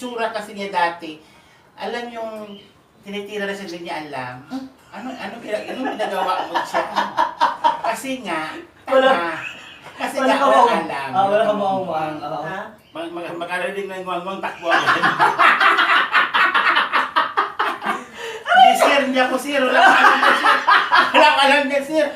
itsura kasi niya dati, alam yung tinitira na sila niya alam. Ano ginagawa mo siya? Kasi nga, tama. Kasi nga, wala alam. Wala ka maumang. Magkarating na yung guwang takbo agad. Hindi sir, hindi ako sir. Wala ko alam na sir. Wala ko alam na sir.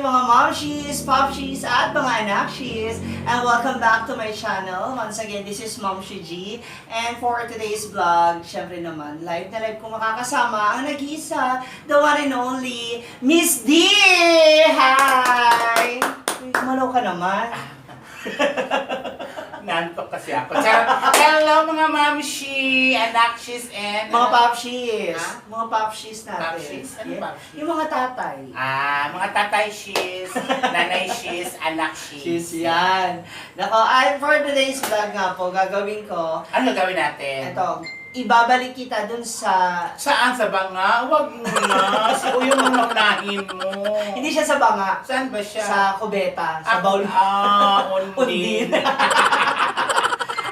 Mga momshies, popshies, at mga anakshies, and welcome back to my channel. Once again, this is Momshi G, and for today's vlog, syempre naman, live na live ko makakasama ang nag-iisa, the one and only, Miss D! Hi! Kumalaw ka naman. Nantok kasi ako. Hello mga mamshi, anakshis, and... Mga popshies. Ha? Mga popshies natin. Popshies? Ano popshies? Yung mga tatay. Mga tatay shis, nanay shis, anak shis. Cheers yan. Nako, and for today's vlog nga po, gagawin ko, Ano gawin natin? ito, ibabalik kita dun sa... Saan? Sa banga? Huwag mo na. Si Uyo mo naunahin mo. Hindi siya sa banga, Saan ba siya? sa kubeta, sa bowl. Undin.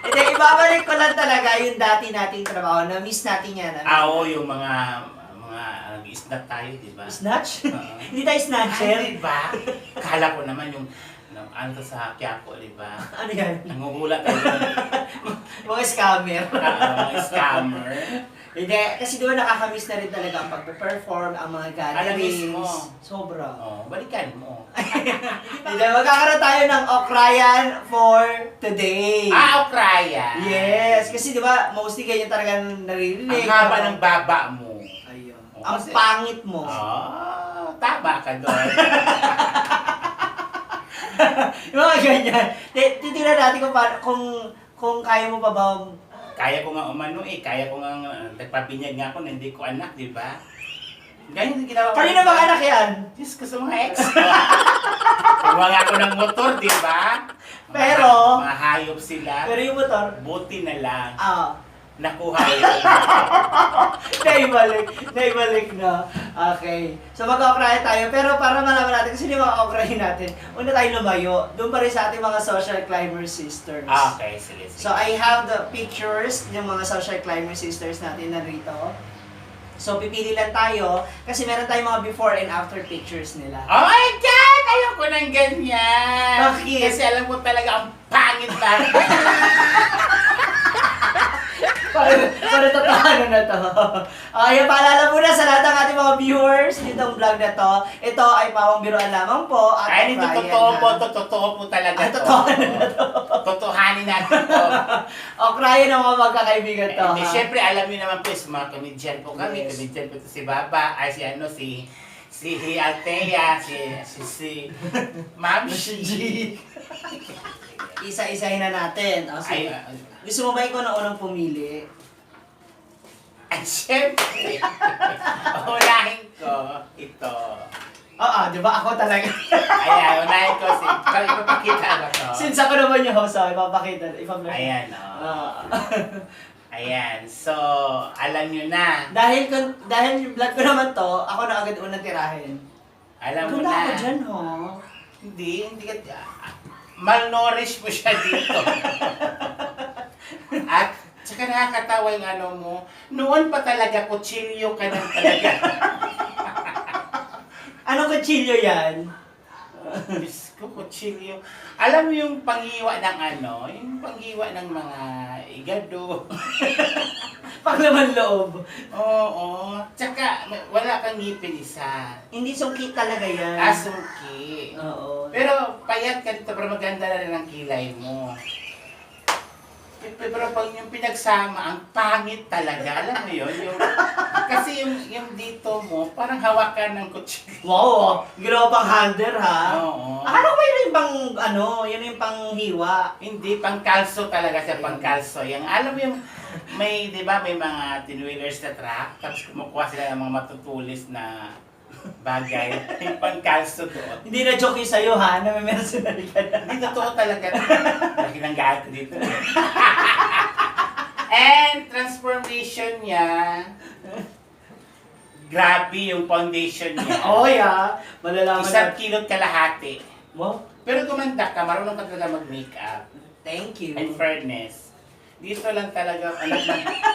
Hindi, ibabalik ko lang talaga yung dati nating trabaho, na-miss natin yan. Oo, yung mga nag-isnat tayo, di ba? Snatch? Oo. Hindi tayo snatcher. Ay, di ba? Kala ko naman yung ano to sa Quiapo, di ba? Ano yan? Nanguhula tayo. Mga scammer. Mga scammer. Hindi, kasi di ba nakakamiss na rin talaga ang pag-perform, ang mga gatherings. Alam mo. Sobra. Oh, balikan mo. Hindi, magkakaroon tayo ng Okrayan for today. Okraya. Yes, kasi di ba, mostly ganyan talaga naririnig. Ang haba ng baba mo. Ayun. Oh, Ang kasi- pangit mo. Tama ka doon. Yung mga ganyan. Titignan natin kung kaya mo pa ba. Kaya ko nga umano kaya ko nga nagpabinyag nga ako na hindi ko anak, di ba? Ganyan yung ginawa ko. Kanina bang anak yan? Diyos ko sa mga ex ko. Kuha nga ako ng motor, di ba? Pero- Mga hayop sila. Pero yung motor, Buti na lang. Nakuha yun. naibalik na. Okay. So mag-okrayan tayo. Pero para malaman natin, kasi yung mga okrayan natin, una tayo lumayo. Doon pa rin sa ating mga social climber sisters. Okay, sige. So I have the pictures ng mga social climber sisters natin narito. So pipili lang tayo kasi meron tayong mga before and after pictures nila. Oh my God! Ayoko ng ganyan! Bakit? Kasi alam ko talaga ang pangit na. Para totoo na to. Okay, paalala muna sa lahat ng ating mga viewers ditong vlog na to. Ito ay pawang biruan lamang po. At Ay, hindi Brian totoo na- po. Totoo po talaga to. Totoo na to. Totohanin natin to. Okrayan ng mga magkakaibigan to. Hindi, ha? syempre, alam niyo naman po, mga komedyan po kami. Yes. Komedyan po to si Baba. Ay, si Althea, si Ma'am Si G. Isa-isahin na natin. O, Ay, sige. Gusto mo ba ikaw na unang pumili? ay, syempre. Unahin ko ito. Oo, di ba ako talaga? Ayan, unahin ko si... Ipapakita ko to. Since ako naman yung host, ipapakita. Ayan, Ayan, so, alam nyo na. Dahil yung vlog ko naman to, ako na agad unang tirahin. Alam mo Ganda na. ako dyan, ho. Hindi ka... Malnourished mo siya dito. At, tsaka nakakatawa yung ano mo, noon pa talaga, kutsilyo ka na talaga. Anong kutsilyo yan? Diyos ko, kutsilyo. Alam mo yung panghiwa ng ano, yung panghiwa ng mga igado. Panglaman loob. Oo. Tsaka, wala kang ngipin isa. Hindi sungkit talaga yan. Asuki. Oo. Pero payat ka dito, pero maganda na rin ang kilay mo. Pero pag yung pinagsama, ang pangit talaga. Alam mo yun? Kasi yung dito mo, parang hawakan ng kutsilyo. Wow, ginawa pang hander, ha? Oo. Akala ko ba yun yung pang, yun yung pang hiwa. Hindi, pang kalso talaga siya, pang kalso. Yung, alam mo yung, may, di ba, may mga tinwheelers na truck, tapos kumukuha sila ng mga matutulis na bagay. Yung pangkalso doon. Hindi na joke yung sa'yo ha, na may mercenary ka na. Hindi, totoo talaga. Laki ng gato dito. And transformation niya, grabe yung foundation niya. Oh yeah, malalaman Isang na. kilot kalahati. Wow, Pero gumanda ka, marunong ka talaga mag-makeup. thank you. And fairness. Dito lang talaga,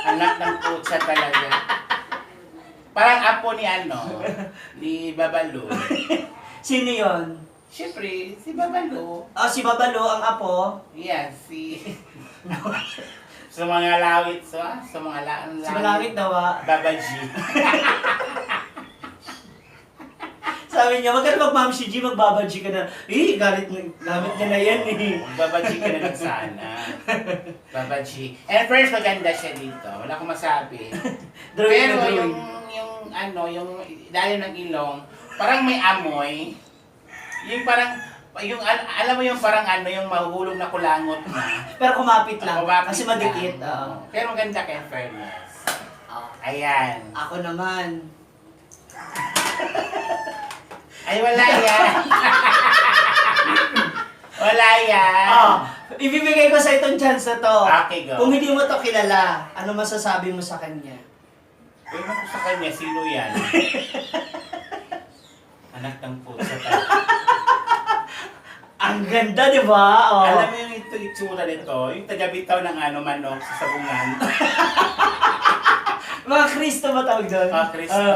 anak ng putsa talaga. Parang apo ni ni Babalo. Sino yon? Siyempre, si Babalo. Oh, si Babalo, ang apo. Yan, sa mga lawit, sa mga Si Malangit daw ah. Babaji. Sabi niya, wag ka na mag-ma'am si G, magbabaji ka na. Galit gamit niya na yan eh. Babaji ka na lang sana. Babaji. And first, maganda siya dito. Wala akong masabi. Drawing na Pero drawing. yung dahil ng ilong, parang may amoy. Yung parang, alam mo yung parang yung mahuhulog na kulangot na. Pero kumapit lang, Kumapit kasi lang. madikit. Oo. Pero maganda ka in fairness. Oh. Ayan. Ako naman. Ay, wala yan. Wala yan. Oh, ibibigay ko sa itong chance na to. Okay, go. Kung hindi mo to kilala, ano masasabi mo sa kanya? Ewan ko sa kanya, sino yan? Anak ng pusa talaga. Ang ganda, di ba? Oh. Alam mo yung itsura nito, yung taga-bitaw ng manok sa sabungan. Mga Kristo ba tawag doon? Kristo.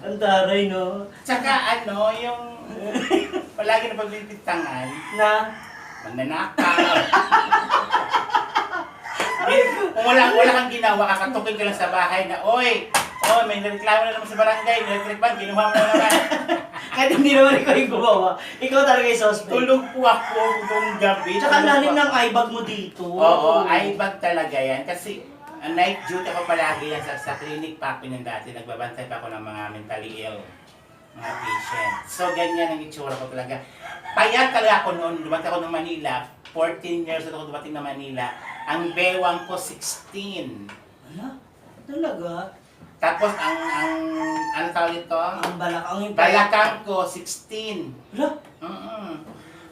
Ang taray, no? Tsaka yung palagi na pagbibintangan, Na? mananakaw. Kung wala kang ginawa, kakatukin ka lang sa bahay na, Oy, may nareklamo na naman sa barangay, niretripan, kinuha mo na naman. Kahit hindi naman ikaw yung gumawa. Ikaw talaga yung suspect. Tulog po ako buong gabi. Tsaka Tulog lalim po ng eyebag mo dito. Oo, eyebag talaga yan. Kasi night duty ako palagi yan sa clinic pa ako yung dati. Nagbabantay pa ako ng mga mentally ill, mga patient. So, ganyan ang itsura ko talaga. Payat talaga ako noon. Dumating ako ng Manila. 14 years old ako dumating na Manila. Ang bewang ko, 16. Ala, talaga? Tapos, ano tawag ito? Ang balakang yung Balakang ko, 16. Ala,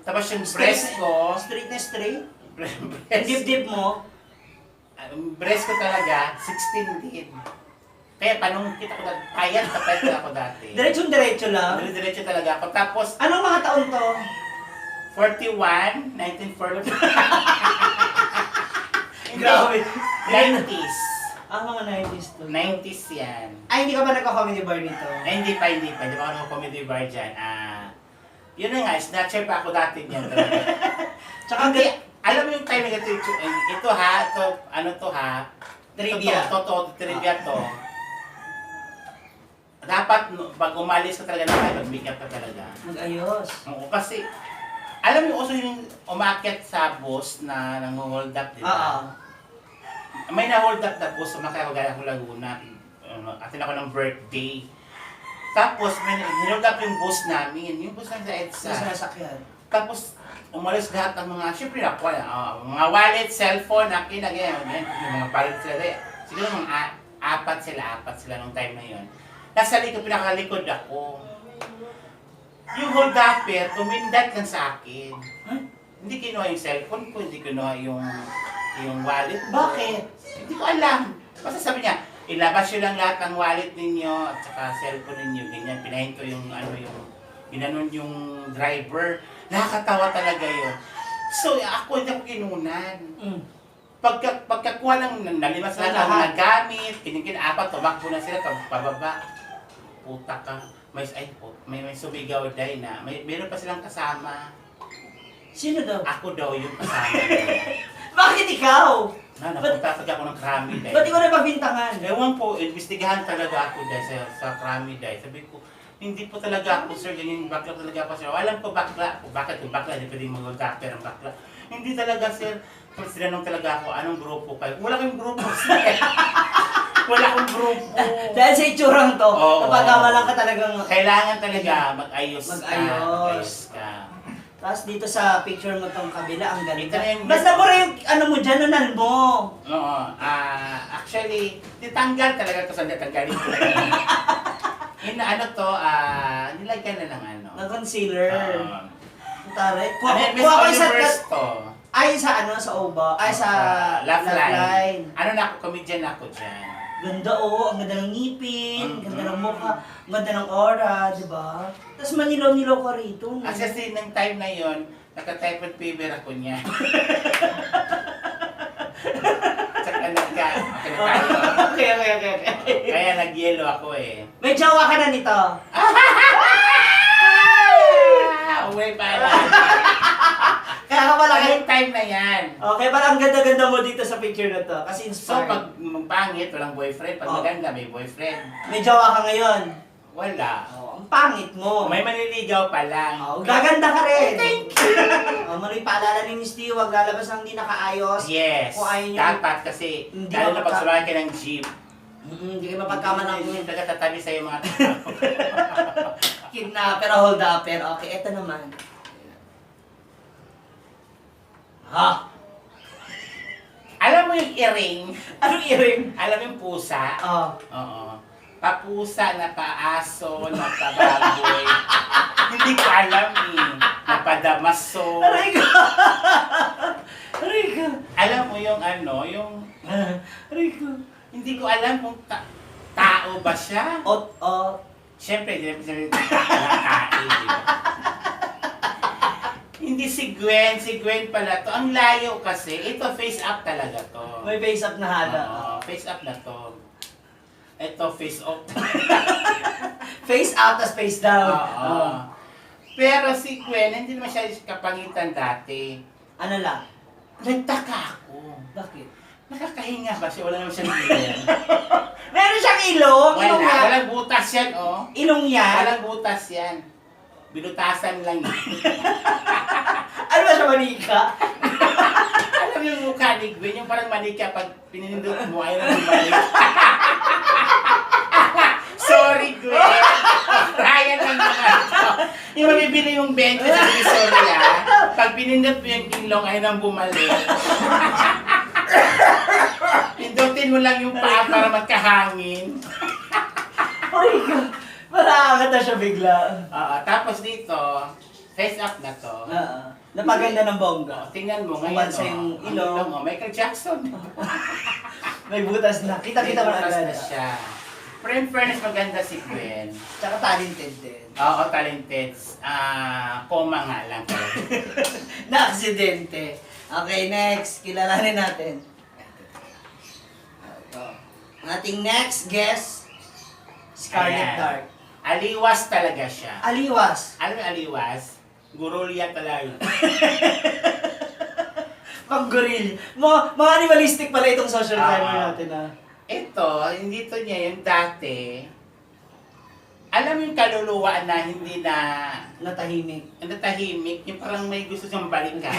Tapos yung breast ko, straight na straight. breast, Dip-dip mo. breast ko talaga, 16 din. Kaya panungkit ako dati, payat ako dati. Diretsong-diretso lang. Diretso talaga ako. Tapos, Anong mga taon to? 41, 1940. Grabe. 90s. Ang mga 90s to. 90s yan. Ay, hindi ka ba nagka-comedy bar nito? Hindi pa. Hindi pa ako comedy bar dyan. Yun na nga, snatcher pa ako dati niyan talaga. Tsaka Hindi, alam mo yung time na ito ha, ano to ha? Trivia. Trivia to. Dapat, pag umalis ka talaga na mag-makeup ka talaga. mag-ayos. Oo, kasi, alam mo uso yung umakyat sa bus na nang-hold up, di ba? May na-hold up na bus, umakyat ako gaya ko Laguna. Atin ako ng birthday. Tapos, may hold up yung bus namin, yung bus namin sa EDSA. Sa nasakyan. Tapos, umalis lahat ng mga, syempre nakuha mga wallet, cellphone, akin, yung mga wallet sila. Siguro mga apat sila nung time na yun. Nasa likod, pinakalikod ako. Yung hold upper, tumindat lang sa akin. Huh? Hindi kinuha yung cellphone ko, hindi kinuha yung wallet ko. Bakit? Hindi ko alam. Basta sabi niya, ilabas nyo lang lahat ng wallet ninyo at saka cellphone ninyo. Ganyan, pinahinto yung ginanon yung driver. Nakakatawa talaga yun. So, ako hindi ako kinunan. Pagkakuha lang, nalimas lahat ang mga gamit, apat, tumakbo na sila, pababa. Puta ka. May sumigaw dahil na. Meron pa silang kasama. Sino daw? Ako daw yung kasama nila. Bakit ikaw? Napunta talaga ako ng Krami dahil. Ba't ikaw napabintangan? Ewan po, investigahan talaga ako dahil sa Krami dahil. Sabi ko, hindi po talaga ako, sir, ganyan bakla talaga ako, sir. Alam ko bakla. Bakit yung bakla? Hindi pwedeng mag-gapper ang bakla. Hindi talaga, sir. Pag sinanong talaga ako, anong grupo kayo? Wala kayong grupo, sir. Wala akong grupo. Dahil sa itsurang to, Oo. napagkamalan ka talagang... Kailangan talaga mag-ayos ka. Mag-ayos. Mag-ayos ka. Tapos dito sa picture mo tong kabila, ang Ito ganda. na yung- Basta mo rin yung ano mo dyan, nunan mo. Oo. Actually, titanggal talaga ito sa tanggalin ko. Ano to, nilagyan na ng ano. Na concealer. Um, Taray. ano yan, Miss Kuha ko sa... Universe to. Ay, sa ano? Sa OBA? Ay, sa... Love Love Line. Ano na ako, comedian na ako dyan. Ganda ang ganda ng ngipin, ganda ng Mm. mukha, ang ganda ng aura, di ba? Tapos manilaw-nilaw ka rito. No? Kasi ng time na yon, naka-typhoid fever ako niya. Tsaka Okay. Kaya nag-yellow ako eh. May jowa ka na nito. Uwi pala. Kaya ka pala Kaya yung time na yan. Okay, parang ang ganda-ganda mo dito sa picture na to. Kasi So, inspired. pag pangit, walang boyfriend. Pag Oh. maganda, may boyfriend. May jowa ka ngayon. Wala. Oh, ang pangit mo. May maniligaw pa lang. Oh, gaganda ka rin. Thank you. Mali paalala ni Miss T, huwag lalabas ng hindi nakaayos. Yes. Kung ayaw niyo- Dapat kasi, Hindi lalo na mapagka- pag sumakay ka ng jeep, Hindi kayo mapagkamalang hindi nagtatabi sa'yo mga tao. kidnapper o hold-upper. Okay, eto naman. Ha? Alam mo yung earring? Anong earring? Alam mo yung pusa? Oh. Oo. Papusa, napaaso, napababoy. Hindi ko alam eh. Napadamaso. Aray ko! Aray ko! Alam mo yung ano, yung... Aray ko! Hindi ko alam kung tao ba siya. O, Siyempre, hindi naman sabi nakakain, di ba? Hindi si Gwen pala to. Ang layo kasi. Ito, face up talaga to. may face up na hada. Oo, face up na to. Ito, face off. Face up, tas face down. Oo. Pero si Gwen, hindi naman siya kapangitan dati. Ano lang? Nagtaka ako. Bakit? Nakakahinga ba siya? Wala naman siya ilong. Meron siyang ilong! Ilong Wala, yan! walang butas yan, oh. Ilong yan! Walang butas yan. Binutasan lang yan. Ano ba siya manika? Alam mo yung mukha ni Gwen, yung parang manika pag pinindot mo, ayaw na bumalik. Sorry, Gwen. Ryan lang naman ito. Yung mabibili yung 20 sa Divisoria, pag pinindot mo yung ilong, ayaw nang bumalik. Pindutin mo lang yung paa para magkahangin. Ay, malaangat na siya bigla. Tapos dito, face up na to. Napaganda ng bongga. Tingnan mo ngayon, Umansa yung ang ilong. Michael Jackson. May butas na. Kita-kita mo na May butas agad. na siya. Pero in fairness, maganda si Gwen. Tsaka talented din. Oo, talented. Koma nga lang talaga. Na-aksidente. Okay, next. Kilalanin natin. Ito. Ang ating next guest, Scarlet Ayan. Dark. Aliwas talaga siya. Aliwas. Alam mo yung aliwas? Gurulya talaga. Pang-gorilla. Mga animalistic pala itong social climber natin, ha? Ito, hindi to niya yung dati. Alam mo yung kaluluwa na hindi na Natahimik. natahimik, yung parang may gusto siyang balikan.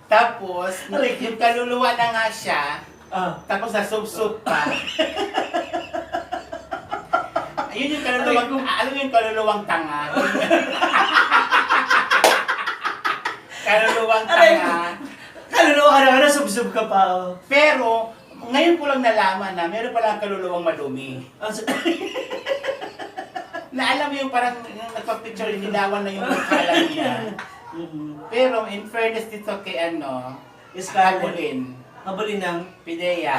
Tapos, yung kaluluwa na nga siya, tapos nasubsob pa. Ayun yung kaluluwang, alam mo yung kaluluwang tanga? Kaluluwang tanga. Kaluluwa ka naman, nasubsob ka pa, oh. Pero, ngayon ko lang nalaman na meron palang kaluluwang madumi. Na alam mo yung parang yung nagpa-picture, nilawan na yung mukha lang niya. Pero in fairness dito kay Scarlet. Habulin, Habulin ng... Pidea.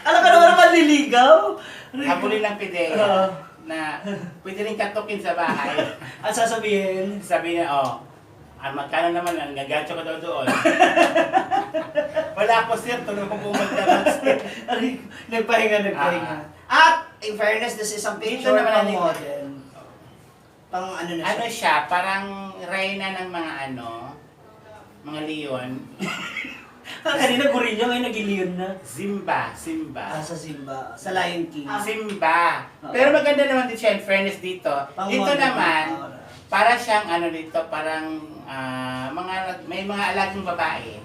Alam ka naman manliligaw? Habulin ng Pidea. Oo. Na pwede rin katukin sa bahay. At sasabihin, Sabi niya, magkano naman, nagagatso ka daw doon. Wala ako sir, tulog ko pumunta lang sir. nagpahinga. At, in fairness, this is a picture Dito naman ng ang- model. Pang ano na Ano siya? siya, parang reyna ng mga mga leon. Kanina gorilla, ngayon nagiliyon na. Simba. Sa Simba, sa Lion King. Simba. Pero maganda naman din siya in fairness dito. Pang Dito model naman, na- para siyang dito, parang may mga alagang babae.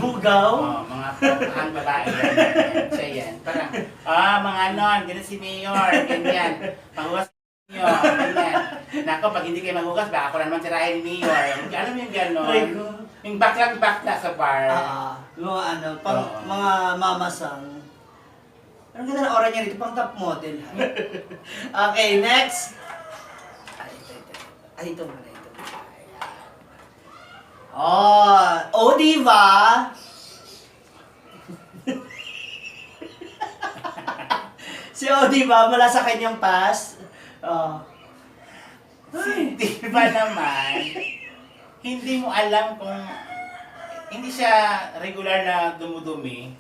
Bugaw? Mga ang babae yan. Siya yan. Parang, mga ganyan si Mayor, ganyan. Panghugas niyo, ganyan. Nako, pag hindi kayo maghugas, baka ako na naman tirahin ni Mayor. Alam mo yung Aray gano'n? ko. Yung baklang-bakla sa bar. Mga ano, pang, Oo. mga mamasang. Anong ganda na oras niya rito? Pang top model. Okay, next. Ay, ito muna, ito. Oh, diva. Si Odiva mula sa kanyang past. Oh. Ay. Di ba naman, hindi mo alam kung hindi siya regular na dumudumi.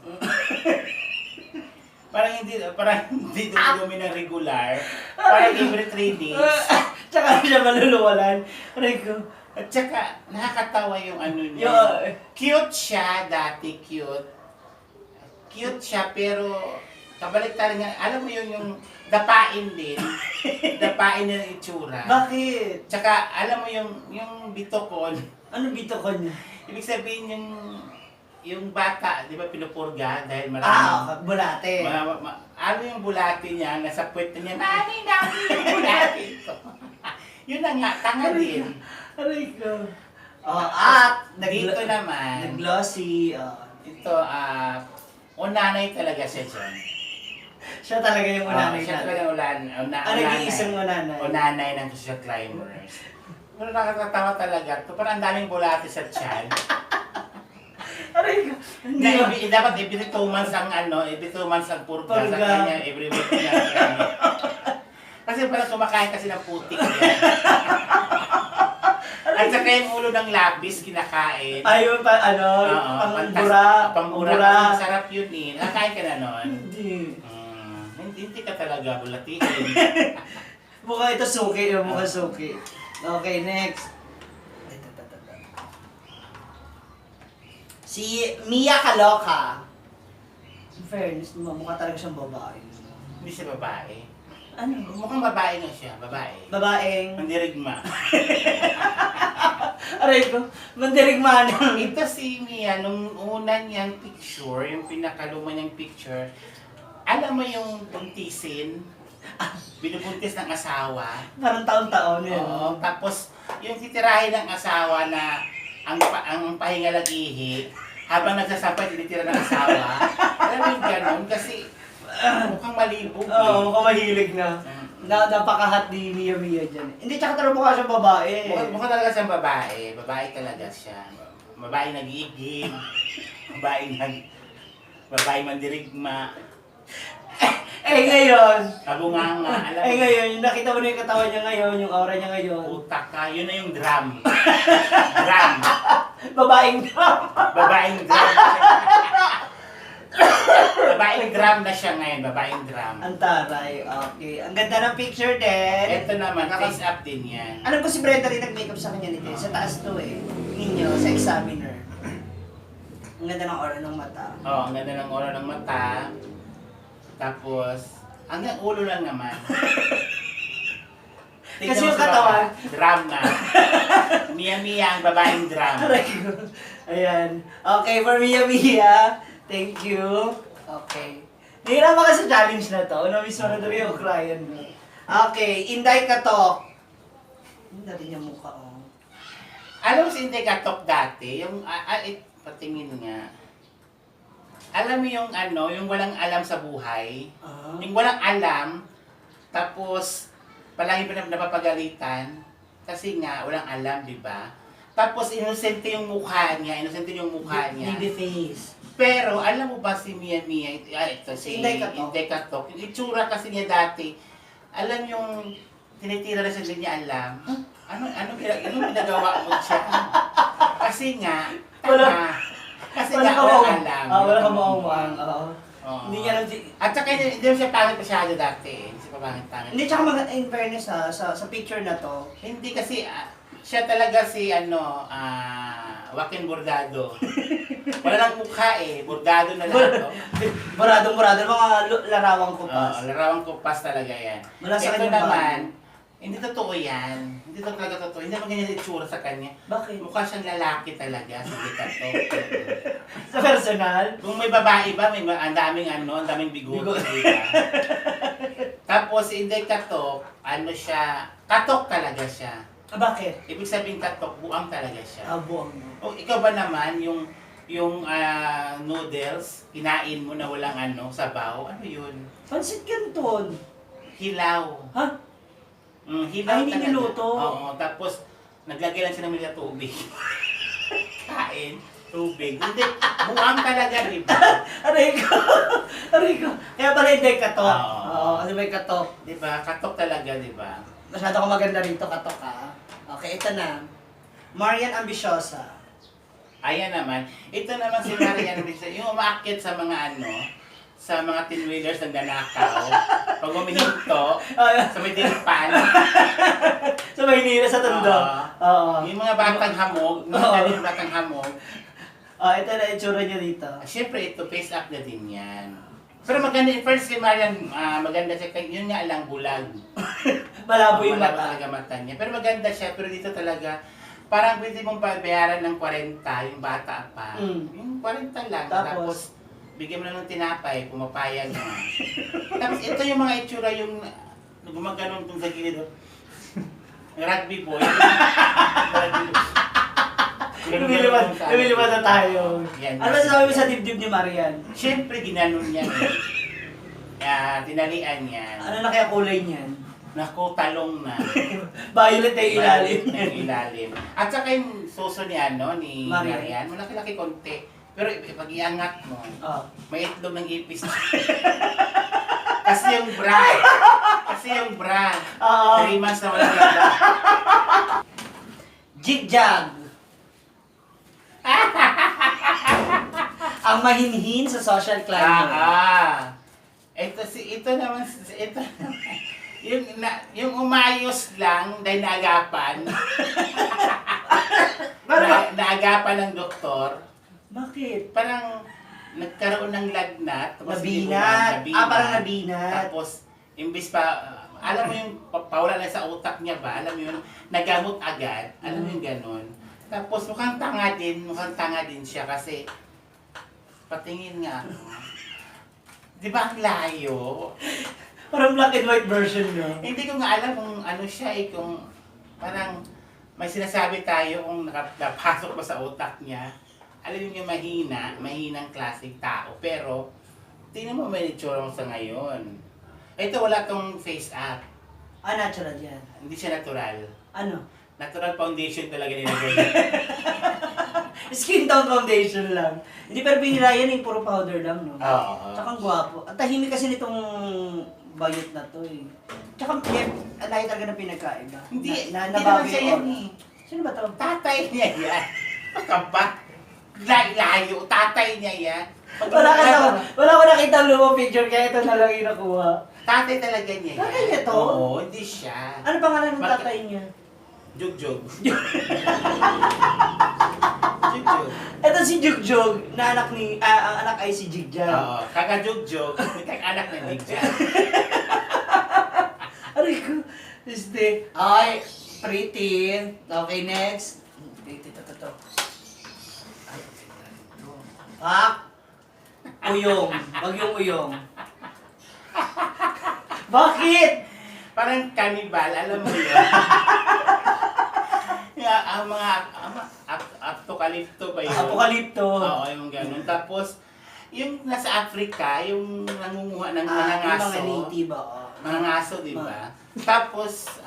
parang hindi dumudumi ng regular. Parang every 3 days. Tsaka siya maluluwalan. Rico. At saka, nakakatawa yung ano niya. Cute siya, dati cute. Cute siya, pero kabaliktad nga. Alam mo yun, yung dapain din. Dapain na ng itsura. Bakit? Tsaka, alam mo yung bitokon. Ano bitokon niya? Ibig sabihin yung bata, di ba pinupurga dahil marami. Bulate. Ano yung bulate niya, nasa puwet niya, nani yung bulate ito. Yun na nga, tanga din. Aray ko. At Dito naman, nag-glossy. ito, unanay talaga siya dyan. Siya talaga yung unanay siya natin. talaga Ano yung isang unanay? Unanay ng social climbers. Pero nakakatawa talaga. Ito parang ang daming bulate sa tiyan. Aray ko. Hindi. Dapat every 2 months ang every 2 months ang purga sa kanya, every week niya. Kasi parang kumakain kasi ng putik yan. At saka yung ulo ng labis kinakain. Ayun pa, pambura. Pambura. Masarap yun eh. Nakain ka na nun? Hindi. Hindi ka talaga bulatiin. Mukha ito suki, yung mukha suki. Okay, next. Si Mia Kaloka. In fairness, mukha talaga siyang babae. Hindi siya babae. Ano? Mukhang babae na siya. Babae. Babaeng... Mandirigma. Aray ko, mandirigma na. Ito si Mia, nung una niyang picture, yung pinakaluma niyang picture, alam mo yung buntisin? Binubuntis ng asawa. Parang taon-taon yun. Oo. Tapos, yung titirahin ng asawa na ang pahinga lang ihi, habang nagsasampay, tinitira ng asawa. Alam mo yung ganon? Kasi mukhang malibog. Oo, mukhang mahilig na. Napakahat ni Mia dyan. Hindi, tsaka talaga mukha siyang babae. Mukhang talaga siyang babae. Babae talaga siya. Babae nag-iigib. Babae mandirigma. Ngayon. Kabunganga. Alam mo. Ngayon, yung nakita mo na yung katawan niya ngayon, yung aura niya ngayon. Utak ka. Yun na yung drum. Drum. Babaeng drum. Babaeng drum. Babaeng drum na siya ngayon. Babaeng drum. Ang taray, okay. Ang ganda ng picture din. Ito naman, face up din yan. Alam ko si Brenda rin nag-makeup sa kanya nito. Sa taas to eh. Ninyo, sa examiner. Ang ganda ng aura ng mata. Oo, ang ganda ng aura ng mata. Tapos, hanggang ulo lang naman. Kasi yung katawan. Drum na. Mia ang babaeng drum. Ayan. Okay, for Mia. Thank you. Okay. Nahirapan ka sa challenge na to. Na-miss mo na daw yung client mo. Okay, Inday Katok. Ang dati niya mukha, oh. Alam mo si Inday Katok dati, yung, patingin nga. Alam mo yung yung walang alam sa buhay. Yung walang alam, tapos palagi pa napapagalitan. Kasi nga, walang alam, di ba? Tapos inosente yung mukha niya, Baby face. Pero alam mo ba si Mia, ito si Inday Katok. Inday Katok, yung itsura kasi niya dati, alam yung tinitira na siya, hindi niya alam. Ano ginagawa mo siya? Kasi nga, kasi nga walang alam. Wala ka mauwang. Oo. Hindi niya alam At saka hindi siya pangit masyado dati. Hindi siya pangit. Hindi, tsaka in fairness sa picture na to. Hindi kasi, siya talaga si Joaquin Bordado. Wala lang mukha eh, bordado na lang. Burado, mga larawang kupas. Oo, larawang kupas talaga yan. Wala sa Ito kanyang naman, hindi totoo yan. Hindi talaga totoo. Hindi naman ganyan yung itsura sa kanya. Bakit? Mukha siyang lalaki talaga. Sige ka to. Sa personal? Kung may babae ba, ang daming bigote. Diba? Tapos, si Inday Katok, katok talaga siya. Bakit? Ibig sabihin katok, buang talaga siya. Buwang mo. O ikaw ba naman, yung noodles, kinain mo na walang sabaw, ano yun? Pansit Canton. Hilaw. Ha? Hilaw Ay, hindi talaga. niluto. Oo, tapos naglagay lang siya ng mga tubig. Kain, tubig. Hindi, buang talaga, di ba? Aray ko. Aray ko. Kaya pala hindi katok. Oo. Oo, kasi may katok. Di ba? Katok talaga, di ba? Masyado ko maganda rito, katok ha. Okay, ito na. Marian Ambisyosa. Ayan naman. Ito naman si Marian, yung umaakyat sa mga sa mga tinwheelers ng nanakaw. Pag umihinto, sa may dilipan. Sa Maynila, sa Tondo. Oo. Yung mga batang hamog, yung batang hamog. Ito na itsura niya dito. Siyempre, ito, face up na din yan. Pero maganda, first si Marian, maganda siya, yun nga lang bulag. Malabo yung Malabo mata. talaga mata niya. Pero maganda siya, pero dito talaga, parang pwede mong bayaran ng 40, yung bata pa. Yung 40 lang. Tapos bigyan mo na ng tinapay, pumapayag na. Tapos ito yung mga itsura, yung gumaganon dun sa gilid. Rugby boy. Lumilipad na tayo. Yan. Ano sabi mo sa dibdib ni Marian? Siyempre, ginanon niya tinalian niya. Ano na kaya kulay niyan? Naku, talong na. Violet na yung ilalim. Violet na yung ilalim. At saka yung suso ni Marian. Marian, malaki-laki konti. Pero pag iangat mo, may itlog ng ipis. Kasi yung bra. 3 months na wala laba. Jigjag. Ang mahinhin sa social climber. Ito naman, yung umayos lang dahil naagapan. Naagapan ng doktor. Bakit? Parang nagkaroon ng lagnat. Nabinat. Parang nabinat. Tapos, imbis pa, alam mo yung pawala na sa utak niya ba? Alam mo yun, nagamot agad. Alam mo yung ganun. Tapos mukhang tanga din siya kasi patingin nga ako. Di ba ang layo? Parang black and white version nyo. Hindi ko nga alam kung ano siya kung parang may sinasabi tayo kung napasok ba sa utak niya. Alam mo yung mahinang klaseng tao. Pero, tingnan mo may itsura mo sa ngayon. Ito wala tong face up. Natural yan. Hindi siya natural. Ano? Natural foundation talaga nilagay. Skin tone foundation lang. Hindi, pero binira yan puro powder lang, no? Oo. Tsaka ang gwapo. At tahimik kasi nitong bayot na to eh. Tsaka, lahi talaga na pinagkaiba. Hindi naman nabago siya yung yan aura. Sino ba to? Tatay niya yan. Kapag layo, tatay niya yan. Wala ko nakita ang lumang picture, kaya ito na lang yung nakuha. Tatay talaga niya yan. Tatay niya to? Oo, hindi siya. Ano pangalan ng tatay niya? Jugjug. Jugjug. Ito si Jugjug, na anak ni, ang anak ay si Jigjag. Oo, kaka-jugjug, may kag-anak na Jigjag. Aray ko, ay, pretty. Okay, next. Pretty, to. Uyong. Wag yung uyong. Bakit? Parang cannibal, alam mo yun. Ang mga apokalipto ba yun? Apokalipto. Oo, yung ganun. Tapos, yung nasa Africa, yung nangunguha ng mga Yung ngaso. mga native, oo. Mga ngaso, di ba? Tapos,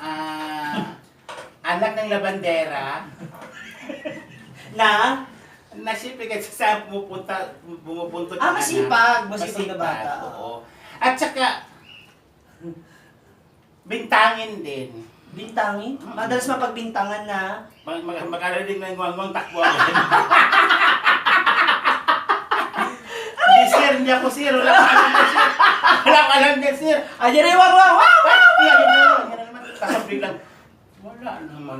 anak ng labandera, Na? siyempre kasi saan bumupuntot yung Masipag. anak. Masipag na bata. Oo. At saka, bintangin din. Bintangin? Madalas mapagbintangan na. Mag-alaling ng nguwang takbo agad. Hindi sir, hindi ako sir. Wala ko alam niya sir. Ayan na yung wang! Wow! Yan naman. Tapos biglang, wala naman.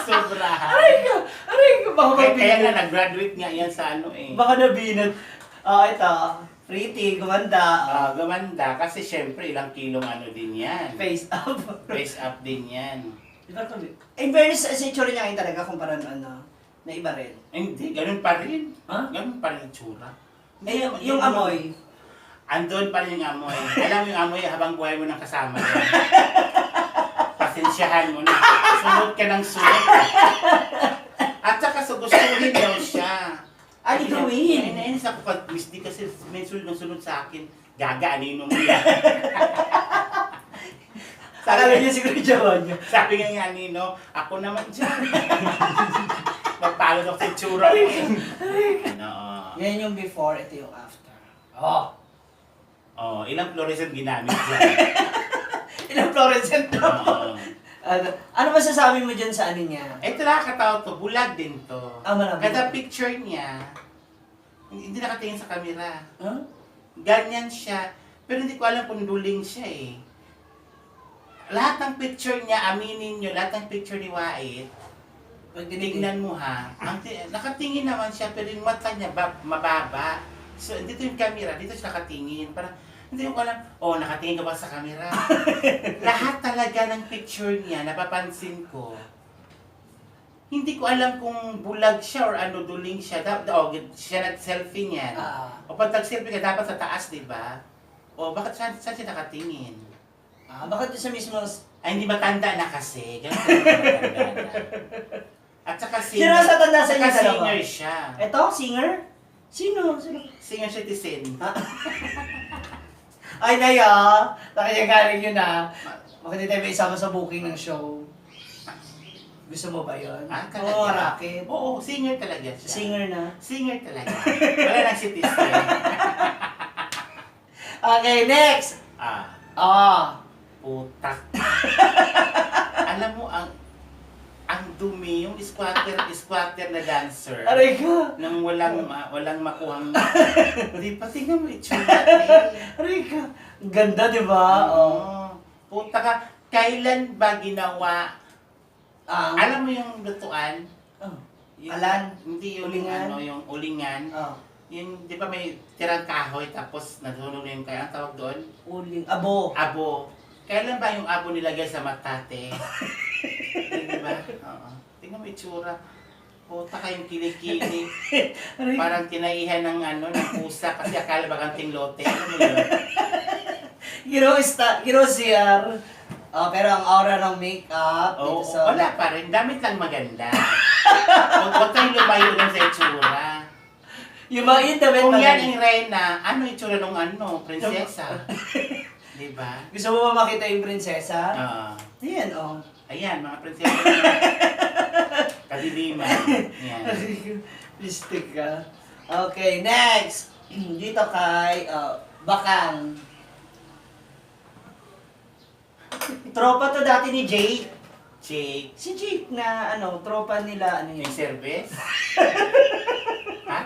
Sobrahan. Aray ko, baka Kaya mabinat. nga, nag-graduate nga yan sa Baka nabinat. Ito. Pretty, gumanda. Gumanda kasi syempre ilang kilong din yan. Face up. Face up din yan. In fairness, sa itsura niya kayo talaga kumpara na iba rin. Hindi, ganun pa rin. Ha? Ganun pa rin yung tsura. Yung amoy. Andun pa rin yung amoy. Alam mo yung amoy habang buhay mo nang kasama yan. pasensyahan mo na. Sunod ka ng sunod. At saka gustuhin daw siya. Ano gawin? Nainis ako pag Miss D kasi may sunod sa akin. Gaga, anino mo yan. Akala niya siguro jawan niya. Sabi nga Nino, ako naman dyan. Magpalo daw sa tsura. Ano? Yan yung before, ito yung after. Oh. Oh, ilang fluorescent ginamit dyan. Ilang fluorescent na po. Oo. Ano masasabi mo dyan sa ano niya? Ito nakakatawa to, bulag din to. Malabo. Kada picture niya, hindi nakatingin sa camera. Huh? Ganyan siya. Pero hindi ko alam kung duling siya eh. Lahat ng picture niya, aminin nyo, lahat ng picture ni Wait, pag tinignan mo ha, nakatingin naman siya, pero yung mata niya mababa. So, dito yung camera, dito siya nakatingin. Parang, hindi ko alam, nakatingin ka ba sa camera? Lahat talaga ng picture niya, napapansin ko. Hindi ko alam kung bulag siya or ano, duling siya. Siya nag-selfie niyan. O pag nag-selfie ka, dapat sa taas, di ba? Bakit saan siya nakatingin? Bakit sa mismo... Ay, hindi matanda na kasi. Ganun matanda na. At saka Sino sa tanda sa inyo dalawa? singer siya. Ito, singer? Sino? Singer citizen. Ay, Naya! Nakayagaling yun na. Bakit hindi tayo may isama sa booking ng show? Gusto mo ba yun? Talaga? Oo, Rocket. Oo, singer talaga siya. Singer na. Singer talaga. Wala nang citizen. Okay, next! Putak. Alam mo, ang dumi, yung squatter na dancer. Aray ka! Nang walang makuhang... Di pa, tingnan mo itsura eh. Aray ka! Ang ganda, di ba? Puta ka, kailan ba ginawa? Alam mo yung lutuan? Alan? Hindi yung Ulingan? yung ulingan. Yung, di ba may tirang kahoy tapos nasunog na yung kaya, ang tawag doon? Abo. Abo. Kailan ba yung abo nilagay sa matate? Di ba? Oo. Tingnan mo itsura. Puta kayong kilikili. Parang kinaihan ng ng pusa kasi akala ba kanting lote. Ano mo yun? Gino CR. Pero ang aura ng makeup dito sa... Wala pa rin. Damit lang maganda. Huwag tayong lumayo lang sa itsura. Yung damit Kung yan maganda. ang reyna, ano itsura ng prinsesa? Diba? Gusto mo ba makita yung prinsesa? Ayan, Ayan, mga prinsesa. Kadiliman. Yan. Listik ka. Okay, next. Dito kay Bakang. Tropa to dati ni Jake. Jake. Si Jake na tropa nila Yung service?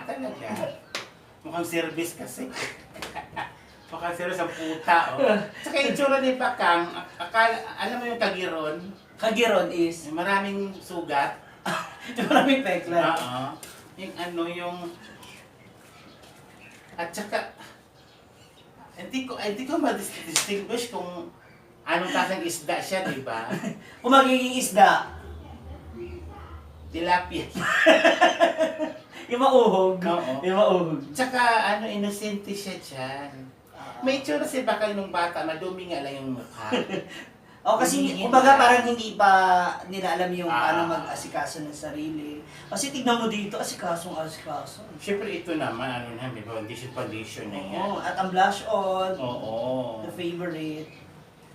Talaga. Mukhang service kasi. Mukhang service ang puta, Tsaka yung tsura ni Bakang, alam mo yung kagiron? Kagiron is? Yung maraming sugat. Maraming pekla. Yung at saka hindi ko ma-distinguish kung anong klaseng isda siya, di ba? Kung magiging isda. Tilapia. Yung mauhog. Oo. Yung mauhog. Tsaka inosente siya dyan. May itsura si Bakang nung bata, madumi nga lang yung mukha. Kasi kumbaga parang hindi pa nila alam yung paano mag-asikaso ng sarili. Kasi tignan mo dito, asikaso. Siyempre ito naman, may foundation na yan. At ang blush on. Oo. The favorite.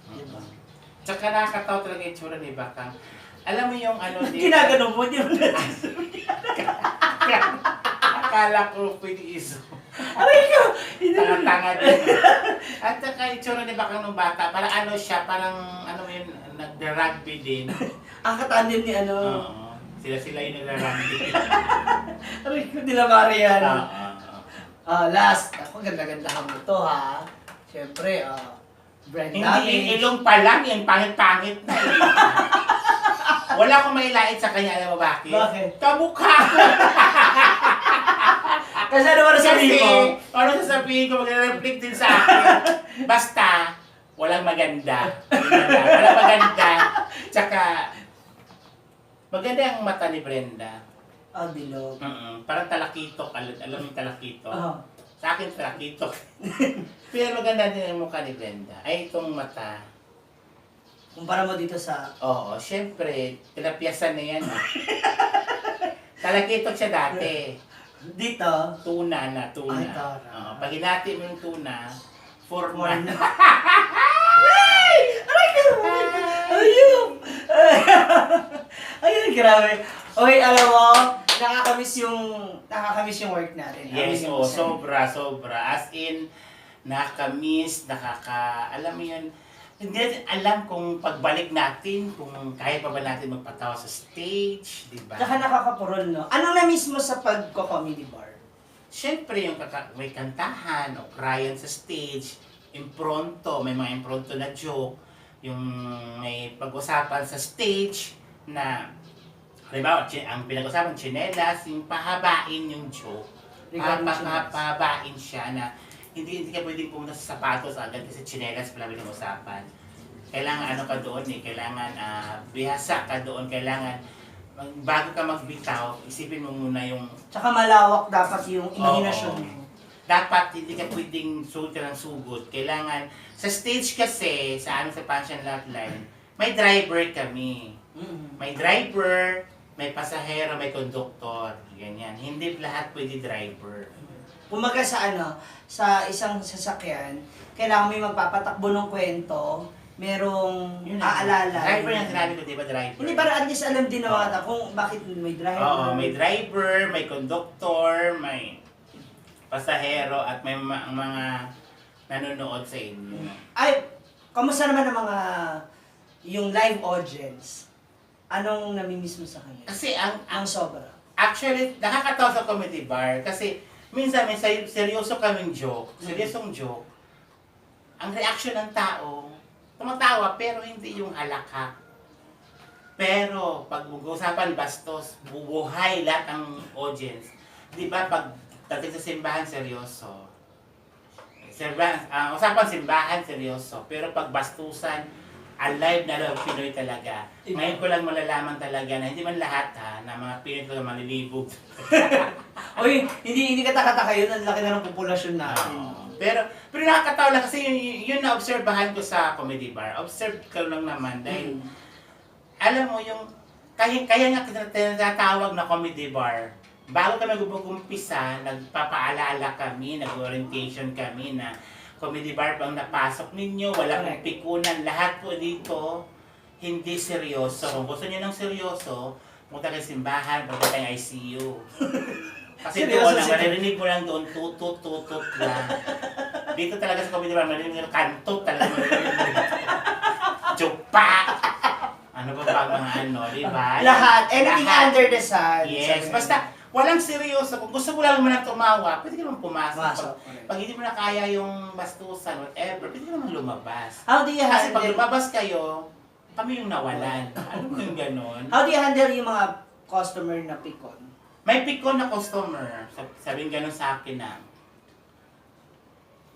Diba? Tsaka nakakatawa talaga yung itsura ni Bakang. Alam mo yung dito. Ginagano mo, di ba? Akala ko pwede iso. Aray ka! Tanga-tanga din. At saka itsura ni Bakang nung bata, parang siya, parang yun, nag-rugby din. Ang katandem ni Oo. Sila yung nag-rugby. Aray ko, nila Marian. Oo. Last. Ako, ganda-ganda mo to ha. Siyempre, Brenda. Hindi, ilong pa lang, yung pangit-pangit na eh. Wala akong mailait sa kanya, alam mo bakit? Bakit? Kamukha! Kasi ano ba sabihin mo? Ano sasabihin ko, mag-reflect din sa akin. Basta, walang maganda. Walang maganda. Tsaka, maganda ang mata ni Brenda. Bilog. Parang talakitok. Alam mo yung talakitok? Sa akin, talakitok. Pero maganda din ang mukha ni Brenda. Ay, itong mata. Kumpara mo dito sa... Oo, syempre, tilapyasan na yan. Talakitok siya dati. Dito. Tuna na, tuna. Ay, tara. Pag hinati mo yung tuna, forma na. Ayun! Ayun, grabe. Okay, alam mo, nakakamiss yung work natin. Yes, Amin yung oh, masaya. sobra. As in, nakakamiss, alam mo yun, hindi natin alam kung pagbalik natin, kung kaya pa ba natin magpatawa sa stage, di ba? Tsaka nakakapuron, no? Anong na-miss mo sa pagko-comedy bar? Siyempre, yung may kantahan o kryan sa stage, impronto, may mga impronto na joke, yung may pag-usapan sa stage na, halimbawa, ang pinag-usapan, tsinelas, yung pahabain yung joke. Regarding tsinelas. Pahabain siya na hindi ka pwedeng pumunta sa sapatos agad kasi tsinelas pala pinag-usapan. Kailangan ano ka doon kailangan bihasa ka doon, kailangan bago ka magbitaw, isipin mo muna yung Tsaka malawak dapat yung imahinasyon mo. dapat hindi ka pwedeng suot ka ng sugod. Kailangan, sa stage kasi, sa Punch and Laugh Line, may driver kami. May driver, may pasahero, may konduktor. Ganyan. Hindi lahat pwede driver. Kumaga sa isang sasakyan, kailangan may magpapatakbo ng kwento, merong aalala. Driver yung sinabi ko, di ba driver? Hindi, para at least alam din ng mga tao kung bakit may driver. Oo, may driver, may konduktor, may pasahero, at may mga nanonood sa inyo. Ay, kamusta naman ang yung live audience? Anong namimiss mo sa kanila? Kasi Ang sobra. actually, nakakatawa sa comedy bar kasi minsan may seryoso kaming joke, seryosong joke. Ang reaction ng tao, tumatawa pero hindi yung halakak. Pero pag mag-usapan bastos, bubuhay lahat ng audience. Di ba pag dating sa simbahan, seryoso. Usapan simbahan, seryoso. Pero pag bastusan, alive na lang Pinoy talaga. Ngayon ko lang malalaman talaga na hindi man lahat na mga Pinoy talaga malilibog. Oy, hindi katakataka yun. Ang laki na ng populasyon natin. Pero nakakatawa lang kasi yun na-obserbahan ko sa comedy bar. Observe ko lang naman dahil alam mo yung kaya nga tinatawag na comedy bar. Bago kami mag-umpisa, nagpapaalala kami, nag-orientation kami na comedy bar bang napasok ninyo, walang pikunan, lahat po dito hindi seryoso. Kung gusto niyo ng seryoso, punta kayo simbahan, punta kayo ICU. Kasi doon, maririnig mo lang doon, tutut lang. Dito talaga sa comedy bar, maririnig mo kantot talaga. Jupa! Ano ba mga di ba? Lahat, anything under the sun. Yes, basta walang seryoso. Kung gusto mo lang naman tumawa, pwede ka naman pumasok. Pag hindi mo na kaya yung bastusan, whatever, pwede ka naman lumabas. How do you Kasi pag handle... lumabas kayo, kami yung nawalan. Ano mo yung ganon? How do you handle yung mga customer na pikon? May pikon na customer, sabihin ganon sa akin na,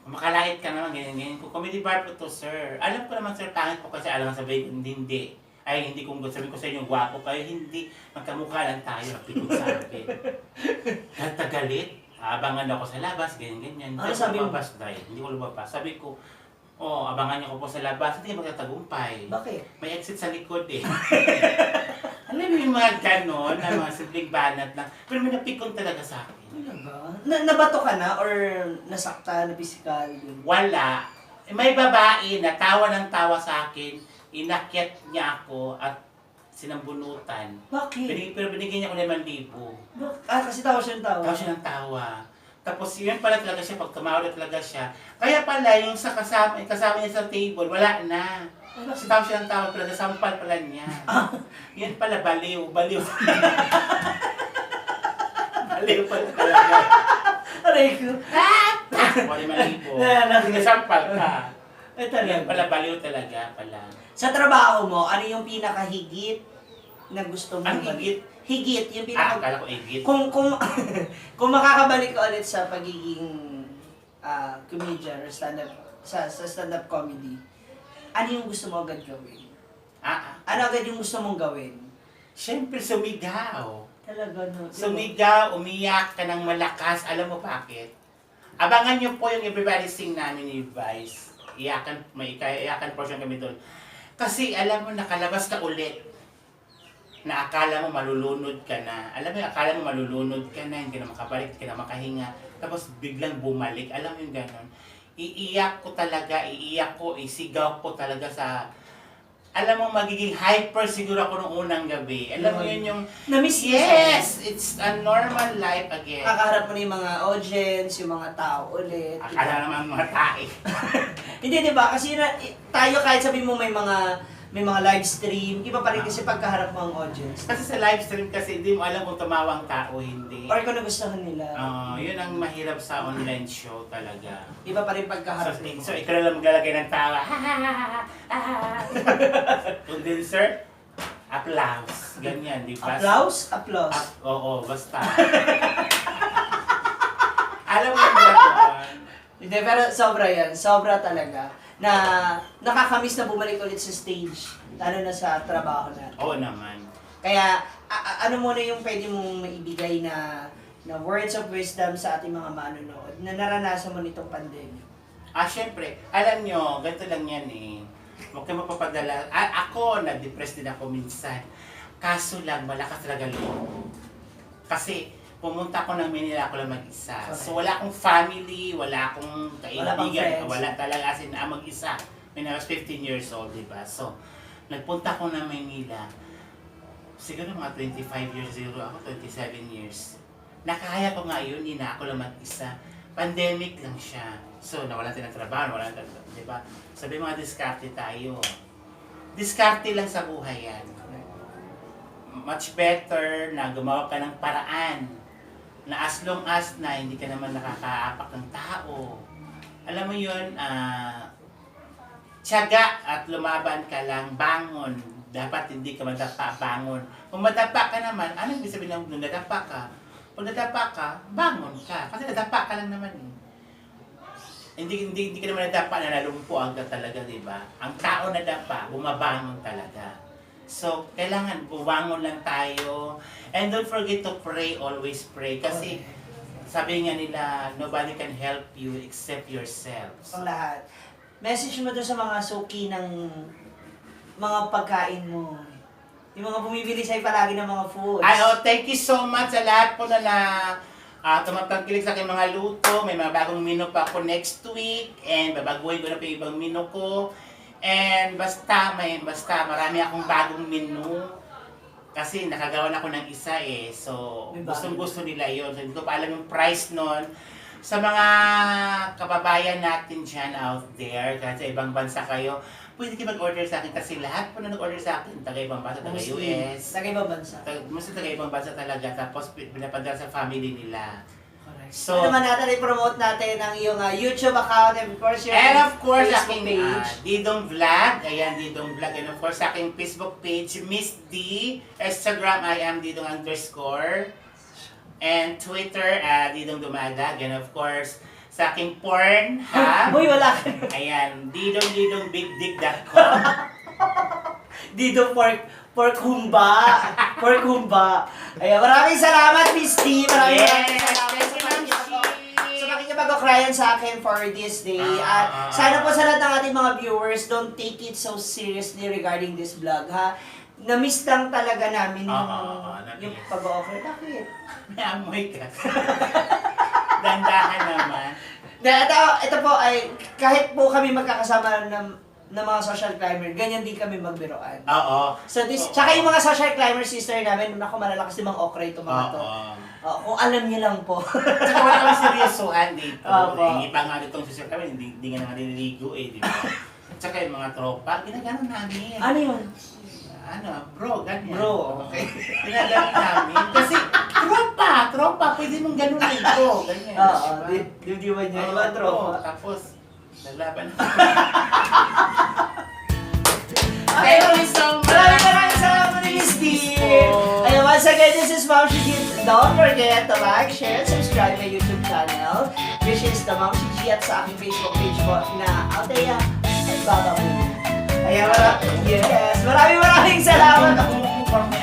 makalait ka naman, ganyan. Kung comedy bar po to, sir. Alam ko naman, sir, pangit po kasi alam sabihin, hindi. Ay, hindi kung sabihin ko sa inyo, gwapo kayo, hindi. Magkamukha lang tayo, napikon sa akin. Katagalit, abangan ako sa labas, ganyan. Ano sabi mo? Hindi ko lumabas. Sabi ko, abangan niyo ko po sa labas, hindi magtatagumpay. Bakit? May exit sa likod eh. Alam mo yung mga ganon, na mga simpleng banat lang. Pero may napikon talaga sa akin. Nabato ka na or nasakta na physical? Wala. May babae na tawa ng tawa sa akin, inakyat niya ako at sinambunutan. Bakit? Pero binigyan niya ako 5,000. Kasi tawa siya ng tawa. Tawa siya ng tawa. Tapos yun pala talaga siya, pag tumawa na talaga siya. Kaya pala yung kasama niya sa table, wala na. Kasi tawa siya ng tawa, pero nasampal pala niya. Yan pala, baliw. Baliw pala talaga. Aray ko. Wala 5,000. Nasampal ka. Yan pala, baliw talaga pala. Sa trabaho mo, ano yung pinakahigit na gusto mo? Ang higit? Higit, yung Akala ko higit. Kung makakabalik ka ulit sa pagiging comedian or stand-up, sa stand-up comedy, ano yung gusto mo agad gawin? Ano agad yung gusto mong gawin? Siyempre, sumigaw. Talaga, no? Sumigaw, umiyak ka ng malakas. Alam mo bakit? Abangan niyo po yung Everybody Sing namin ni Vice. May iyakan portion kami doon. Kasi alam mo, nakalabas ka ulit na akala mo malulunod ka na. Alam mo, akala mo malulunod ka na, hindi ka na makabalik, hindi ka na makahinga. Tapos biglang bumalik. Alam mo yung gano'n. Iiyak ko talaga, isigaw ko talaga sa... Alam mo, magiging hyper siguro ako nung unang gabi. Alam mo yun yung... Na-miss mo Yes! It's a normal life again. Kakaharap mo na yung mga audience, yung mga tao ulit. Akala naman mga tae. Hindi, di ba? Kasi tayo kahit sabi mo may mga live stream, iba pa rin kasi pagkaharap mo ang audience. Kasi sa live stream kasi hindi mo alam kung tumawang tao o hindi. Or kung nagustuhan nila. Yun ang mahirap sa online show talaga. Iba pa rin pagkaharap mo. So ikaw na lang maglalagay ng tawa. Condenser, applause. Ganyan, di ba? Applause? Applause. Oo, basta. Alam mo yung gano'n. Hindi, pero sobra yan. Sobra talaga. Na nakakamiss na bumalik ulit sa stage. Lalo na sa trabaho natin. Oo naman. Kaya, ano muna yung pwede mong maibigay na words of wisdom sa ating mga manonood na naranasan mo nitong pandemic? Syempre, alam nyo, ganito lang yan eh. Huwag kayo mapapadala. Ako, na-depress din ako minsan. Kaso lang, malakas talaga loob ko. Kasi, pumunta ako ng Manila, ako lang mag-isa. Okay. So, wala akong family, wala akong kaibigan, friends. wala talaga as in, mag-isa. When I was 15 years old, diba? So, nagpunta ako ng Manila. Siguro mga 25 years, siguro ako 27 years. Nakaya ko nga yun, hindi na ako lang mag-isa. Pandemic lang siya. So, nawalan tayo ng trabaho, nawalan tayo, diba? Sabi mga diskarte tayo. Diskarte lang sa buhay yan. Much better na gumawa ka ng paraan na as long as na hindi ka naman nakakaapak ng tao. Alam mo yun, tiyaga at lumaban ka lang, bangon. Dapat hindi ka madapa, bangon. Kung madapa ka naman, ano ibig sabihin nung nadapa ka? Pag nadapa ka, bangon ka. Kasi nadapa ka lang naman eh. Hindi ka naman nadapa na nalumpuan ka talaga, di ba? Ang tao nadapa, bumabangon talaga. So, kailangan bumangon lang tayo. And don't forget to pray, always pray. Kasi, sabi nga nila, nobody can help you except yourselves. Ang lahat. Message mo dun sa mga suki ng mga pagkain mo. Yung mga bumibili sa'yo palagi ng mga foods. Thank you so much sa lahat po na tumatangkilik sa aking mga luto. May mga bagong menu pa ako next week. And babaguhin ko na po yung ibang menu ko. And basta marami akong bagong menu. Kasi nakagawa na ako ng isa eh. So, gustong-gusto nila yun. So, hindi ko pa alam yung price nun. Sa mga kababayan natin dyan out there, kahit sa ibang bansa kayo, pwede kayo mag-order sa akin kasi lahat po na nag-order sa akin, taga-ibang bansa, taga-US. Taga-ibang bansa. Mostly taga-ibang bansa talaga, tapos pinapadala sa family nila. So, naman natin i-promote natin ang iyong YouTube account and of course your and of course, Facebook aking page. Didong Vlog. Ayan, Didong Vlog. And of course, aking Facebook page, Miss D. Instagram, I am Didong _ and Twitter, Didong Dumadag. And of course, sa aking porn, Uy, wala ka. ayan, didongbigdick.com. Dito pork humba. Pork humba. Ayan, maraming salamat, Miss T. Maraming salamat. So, makikipag-ukrayan sa akin for this day. At sana po sa lahat ng ating mga viewers, don't take it so seriously regarding this vlog, ha? Na-miss lang talaga namin yung pag-offer. Bakit? May amoy ka. Dandahan naman. Ito po ay, kahit po kami magkakasama ng mga social climber, ganyan din kami magbiroan. Oo. So tsaka yung mga social climber sister namin, naku, malalakas din mga okra ito mga to. Kung alam niyo lang po. Tsaka wala kami seryosohan dito. Opo. Hindi pa nga itong social kami, hindi nga naman nililigo eh, di ba? Tsaka yung mga tropa, ginagano namin. Ano yun? Bro, ganyan. Bro, okay. Ginagano namin. Kasi, tropa, pwede mong ganunin bro, ganyan. Oo, di-diwan niya. Iba tropa. Tapos, naglaban na. Okay, Thank you so much. Maraming salamat, Miss D. Ayun, once again, this is Mom Shiji. Don't forget to like, share, and subscribe my YouTube channel, which is the Mom Shiji, at sa aking Facebook page po na Althea Baba. Ayan, maraming salamat. Ako, may